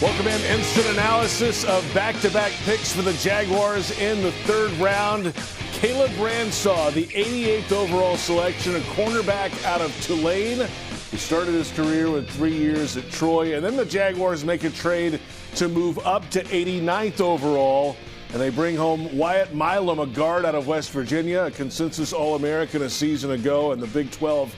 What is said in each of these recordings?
Welcome in. Instant analysis of back-to-back picks for the Jaguars in the third round. Caleb Ransaw, the 88th overall selection, a cornerback out of Tulane. He started his career with 3 years at Troy, and then the Jaguars make a trade to move up to 89th overall, and they bring home Wyatt, a guard out of West Virginia, a consensus All-American a season ago, and the Big 12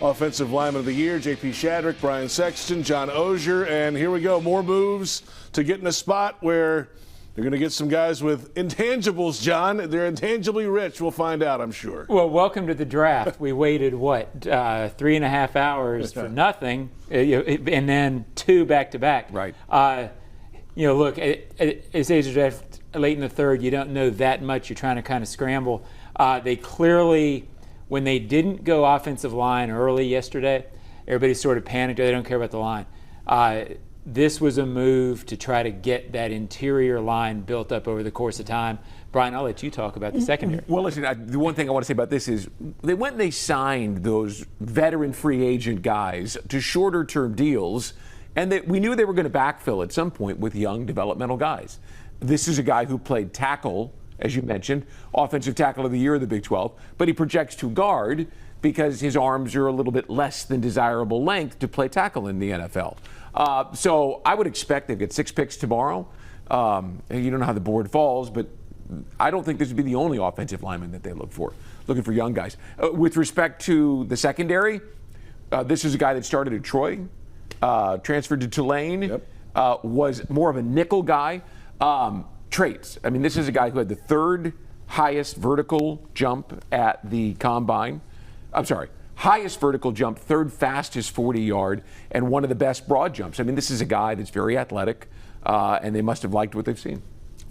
Offensive Lineman of the Year, J.P. Shadrick, Brian Sexton, John Oehser, and here we go. More moves to get in a spot where they're going to get some guys with intangibles, John. They're intangibly rich. We'll find out, I'm sure. Well, welcome to the draft. We waited, 3.5 hours for nothing, and then 2 back-to-back. Right. Look, at this age of draft, late in the third, you don't know that much. You're trying to kind of scramble. They clearly, when they didn't go offensive line early yesterday, everybody sort of panicked. They don't care about the line. This was a move to try to get that interior line built up over the course of time. Brian, I'll let you talk about the secondary. Well, listen, the one thing I want to say about this is they went and they signed those veteran free agent guys to shorter-term deals, and we knew they were going to backfill at some point with young developmental guys. This is a guy who played tackle, as you mentioned, offensive tackle of the year in the Big 12, but he projects to guard because his arms are a little bit less than desirable length to play tackle in the NFL. So I would expect they've got 6 picks tomorrow. You don't know how the board falls, but I don't think this would be the only offensive lineman that they look for, looking for young guys. With respect to the secondary, this is a guy that started at Troy, transferred to Tulane, was more of a nickel guy. Traits. I mean, this is a guy who had the 3rd highest vertical jump at the combine. Highest vertical jump, 3rd fastest 40-yard, and one of the best broad jumps. I mean, this is a guy that's very athletic, and they must have liked what they've seen.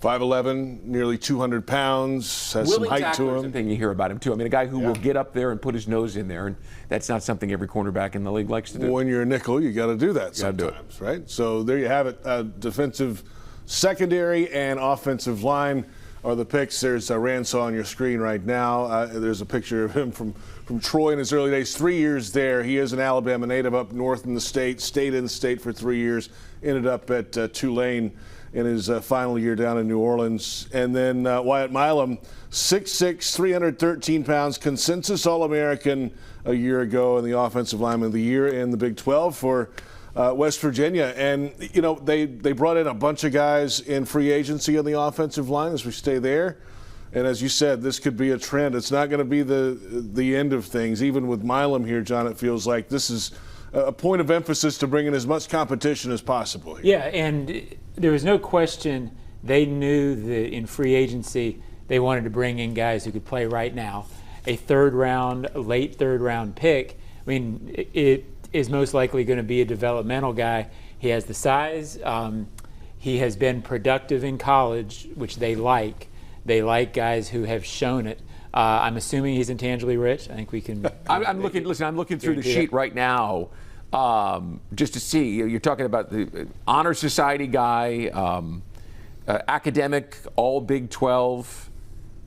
5'11", nearly 200 pounds, has some height to him. Thing you hear about him too. I mean, a guy who will get up there and put his nose in there, and that's not something every cornerback in the league likes to do. When you're a nickel, you got to do that sometimes, right? So there you have it. Defensive secondary and offensive line are the picks. There's Ransaw on your screen right now. There's a picture of him from Troy in his early days. 3 years there. He is an Alabama native up north in the state, stayed in the state for 3 years, ended up at Tulane in his final year down in New Orleans. And then Wyatt Milum, 6'6", 313 pounds, consensus All-American a year ago, and the Offensive Lineman of the Year in the Big 12 for West Virginia. And, they brought in a bunch of guys in free agency on the offensive line as we stay there. And as you said, this could be a trend. It's not going to be the end of things. Even with Milum here, John, it feels like this is a point of emphasis to bring in as much competition as possible here. Yeah, and there was no question they knew that in free agency they wanted to bring in guys who could play right now. A late third round pick. I mean, it is most likely going to be a developmental guy. He has the size. He has been productive in college, which they like. They like guys who have shown it. I'm assuming he's intangibly rich. I think we can. I'm looking through the sheet right now just to see. You're talking about the Honor Society guy, academic, all Big 12.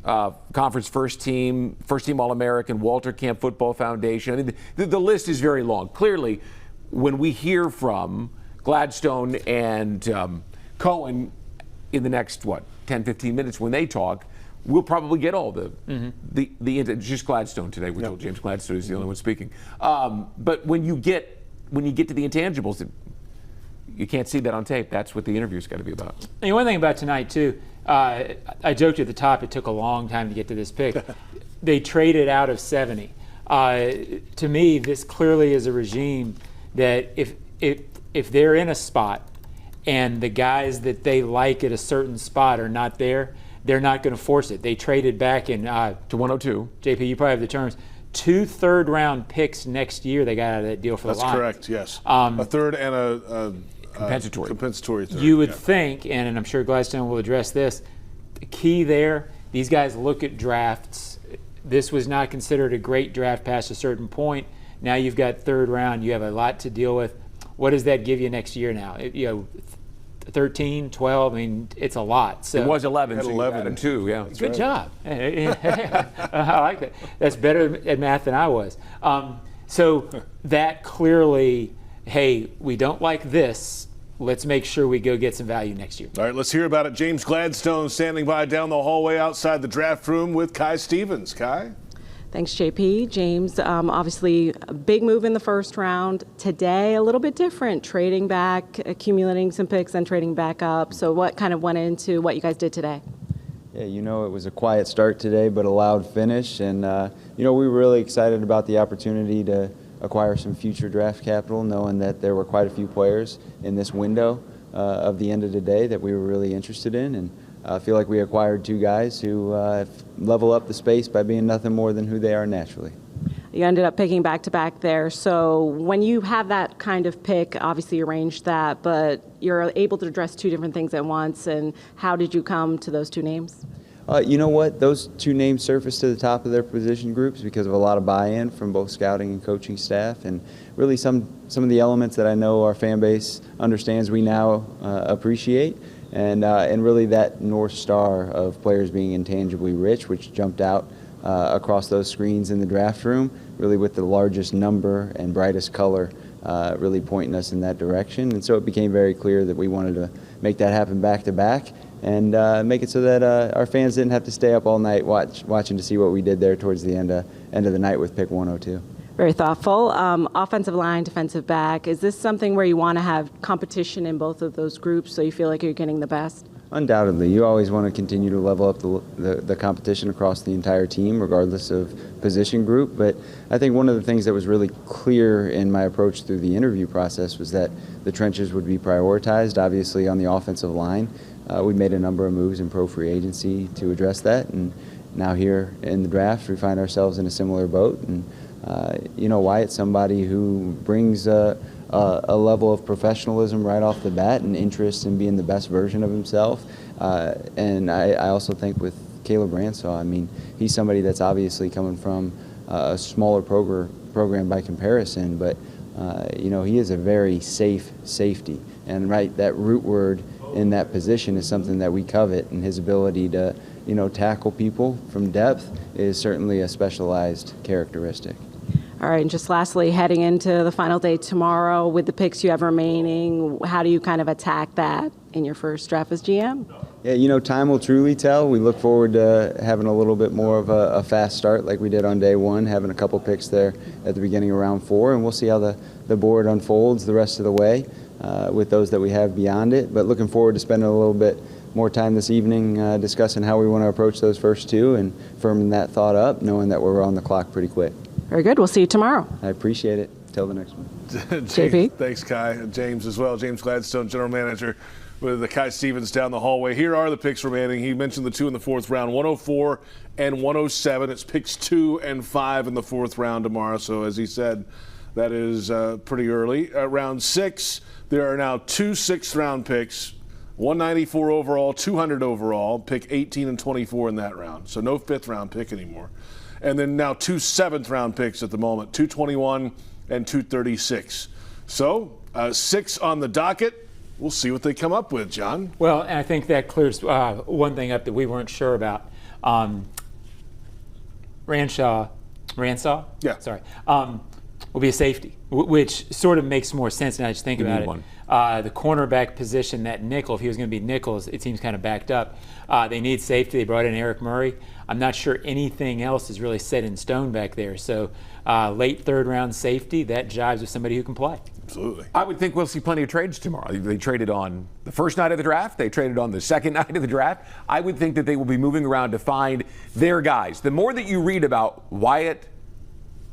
Conference first team All-American, Walter Camp Football Foundation. I mean, the list is very long. Clearly, when we hear from Gladstone and Cohen in the next, 10, 15 minutes when they talk, we'll probably get all the just Gladstone today. We're told James Gladstone is the only one speaking. But when you get to the intangibles, you can't see that on tape. That's what the interview's got to be about. And one thing about tonight, too, I joked at the top it took a long time to get to this pick. They traded out of 70. To me, this clearly is a regime that if they're in a spot and the guys that they like at a certain spot are not there, they're not going to force it. They traded back in to 102. JP, you probably have the terms. 2 third-round picks next year they got out of that deal for the Lions. That's correct, yes. A third and a compensatory third. You would think, and I'm sure Gladstone will address this, the key there, these guys look at drafts. This was not considered a great draft past a certain point. Now you've got third round. You have a lot to deal with. What does that give you next year now? 13, 12, I mean, it's a lot. So it was 11, so 11 and 2, yeah. Good job. I like that. That's better at math than I was. So that clearly, hey, we don't like this, let's make sure we go get some value next year. All right, let's hear about it. James Gladstone standing by down the hallway outside the draft room with Kai Stevens. Kai? Thanks, JP. James, obviously a big move in the first round. Today, a little bit different, trading back, accumulating some picks, and trading back up. So what kind of went into what you guys did today? Yeah, it was a quiet start today, but a loud finish. And, we were really excited about the opportunity to acquire some future draft capital, knowing that there were quite a few players in this window of the end of the day that we were really interested in. And I feel like we acquired two guys who level up the space by being nothing more than who they are naturally. You ended up picking back-to-back there. So when you have that kind of pick, obviously you arranged that, but you're able to address two different things at once. And how did you come to those two names? You know what? Those two names surfaced to the top of their position groups because of a lot of buy-in from both scouting and coaching staff, and really some of the elements that I know our fan base understands we now appreciate, and really that North Star of players being intangibly rich, which jumped out across those screens in the draft room, really with the largest number and brightest color really pointing us in that direction. And so it became very clear that we wanted to make that happen back-to-back, and make it so that our fans didn't have to stay up all night watching to see what we did there towards the end of the night with pick 102. Very thoughtful. Offensive line, defensive back. Is this something where you want to have competition in both of those groups so you feel like you're getting the best? Undoubtedly. You always want to continue to level up the competition across the entire team, regardless of position group. But I think one of the things that was really clear in my approach through the interview process was that the trenches would be prioritized. Obviously, on the offensive line, we made a number of moves in pro free agency to address that. And now here in the draft, we find ourselves in a similar boat. And Wyatt's somebody who brings a level of professionalism right off the bat and interest in being the best version of himself. And I also think with Caleb Ransaw, I mean, he's somebody that's obviously coming from a smaller program by comparison, but he is a very safe safety. And that root word in that position is something that we covet, and his ability to tackle people from depth is certainly a specialized characteristic. All right, and just lastly, heading into the final day tomorrow with the picks you have remaining, how do you kind of attack that in your first draft as GM? Yeah, time will truly tell. We look forward to having a little bit more of a fast start like we did on day one, having a couple picks there at the beginning of round 4, and we'll see how the board unfolds the rest of the way with those that we have beyond it. But looking forward to spending a little bit more time this evening discussing how we want to approach those first two and firming that thought up, knowing that we're on the clock pretty quick. Very good. We'll see you tomorrow. I appreciate it. Till the next one. JP. Thanks, Kai. James as well. James Gladstone, general manager with the Kai Stevens down the hallway. Here are the picks remaining. He mentioned the two in the fourth round, 104 and 107. It's picks 2 and 5 in the fourth round tomorrow. So as he said, that is pretty early. Round 6, there are now 2 sixth-round picks, 194 overall, 200 overall. Pick 18 and 24 in that round. So no fifth-round pick anymore. And then now 2 seventh-round picks at the moment, 221 and 236. So 6 on the docket. We'll see what they come up with, John. Well, and I think that clears one thing up that we weren't sure about. Ransaw? Yeah. Sorry. Will be a safety, which sort of makes more sense now that you think about it. The cornerback position, that nickel, if he was going to be nickels, it seems kind of backed up. They need safety. They brought in Eric Murray. I'm not sure anything else is really set in stone back there. So late third-round safety, that jives with somebody who can play. Absolutely. I would think we'll see plenty of trades tomorrow. They traded on the first night of the draft. They traded on the second night of the draft. I would think that they will be moving around to find their guys. The more that you read about Wyatt,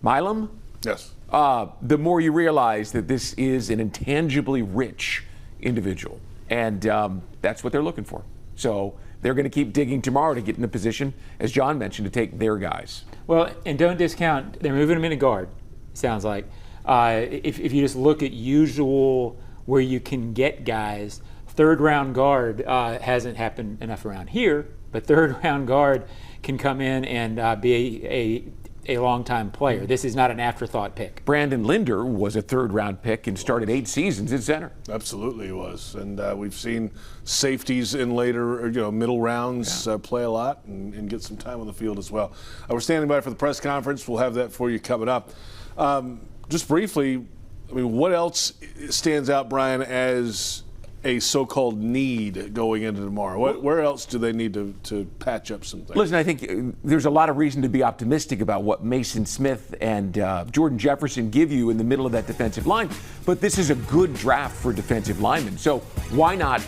Milum, Yes. the more you realize that this is an intangibly rich individual. And that's what they're looking for. So they're going to keep digging tomorrow to get in a position, as John mentioned, to take their guys. Well, and don't discount, they're moving them into guard, sounds like. If you just look at usual where you can get guys, third-round guard hasn't happened enough around here, but third-round guard can come in and be a long-time player. This is not an afterthought pick. Brandon Linder was a third-round pick and started 8 seasons at center. Absolutely, he was. And we've seen safeties in later, middle rounds play a lot and get some time on the field as well. We're standing by for the press conference. We'll have that for you coming up. Just briefly, I mean, what else stands out, Brian, as a so-called need going into tomorrow? Where else do they need to patch up some things? Listen, I think there's a lot of reason to be optimistic about what Mason Smith and Jordan Jefferson give you in the middle of that defensive line. But this is a good draft for defensive linemen. So why not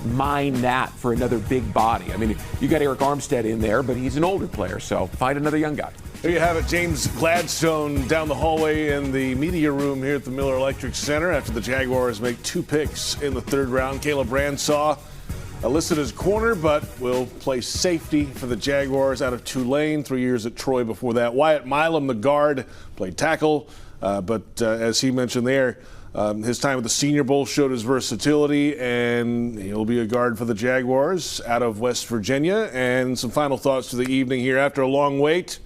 mine that for another big body? I mean, you got Eric Armstead in there, but he's an older player. So find another young guy. There you have it. James Gladstone down the hallway in the media room here at the Miller Electric Center after the Jaguars make 2 picks in the 3rd round. Caleb Ransaw listed as corner, but will play safety for the Jaguars out of Tulane. 3 years at Troy before that. Wyatt Milum, the guard, played tackle, but as he mentioned there, his time at the Senior Bowl showed his versatility, and he'll be a guard for the Jaguars out of West Virginia. And some final thoughts to the evening here after a long wait.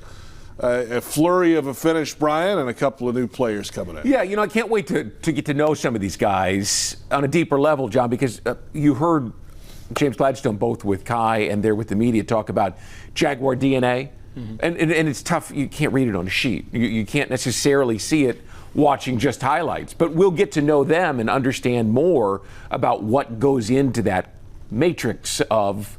A flurry of a finish, Brian, and a couple of new players coming in. Yeah, I can't wait to get to know some of these guys on a deeper level, John, because you heard James Gladstone both with Kai and there with the media talk about Jaguar DNA. Mm-hmm. And it's tough. You can't read it on a sheet. You can't necessarily see it watching just highlights. But we'll get to know them and understand more about what goes into that matrix of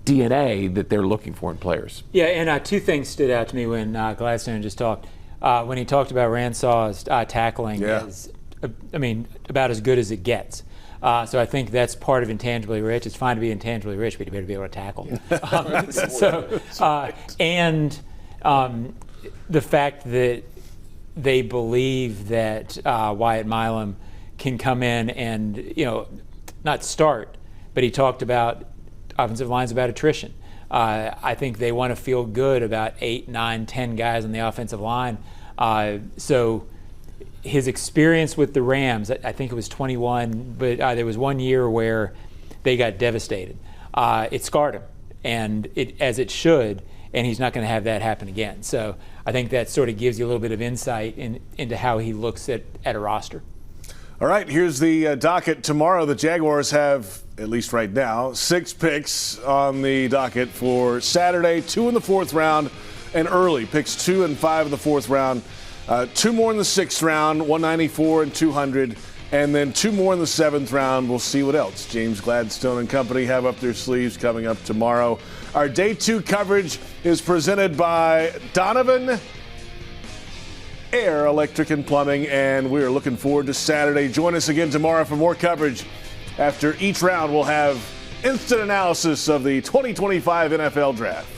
DNA that they're looking for in players. Yeah, and 2 things stood out to me when Gladstone just talked. When he talked about Ransaw's tackling, is, about as good as it gets. So I think that's part of intangibly rich. It's fine to be intangibly rich, but you better be able to tackle. The fact that they believe that Wyatt Milum can come in and, not start, but he talked about offensive line's about attrition. I think they want to feel good about 8, 9, 10 guys on the offensive line. So his experience with the Rams, I think it was 21, but there was 1 year where they got devastated. It scarred him, and as it should, and he's not going to have that happen again. So I think that sort of gives you a little bit of insight into how he looks at a roster. All right, here's the docket tomorrow. The Jaguars have, at least right now, 6 picks on the docket for Saturday, 2 in the 4th round, and early picks 2 and 5 in the 4th round, 2 more in the 6th round, 194 and 200, and then 2 more in the 7th round. We'll see what else James Gladstone and company have up their sleeves coming up tomorrow. Our Day 2 coverage is presented by Donovan Air, Electric and Plumbing, and we're looking forward to Saturday. Join us again tomorrow for more coverage. After each round, we'll have instant analysis of the 2025 NFL Draft.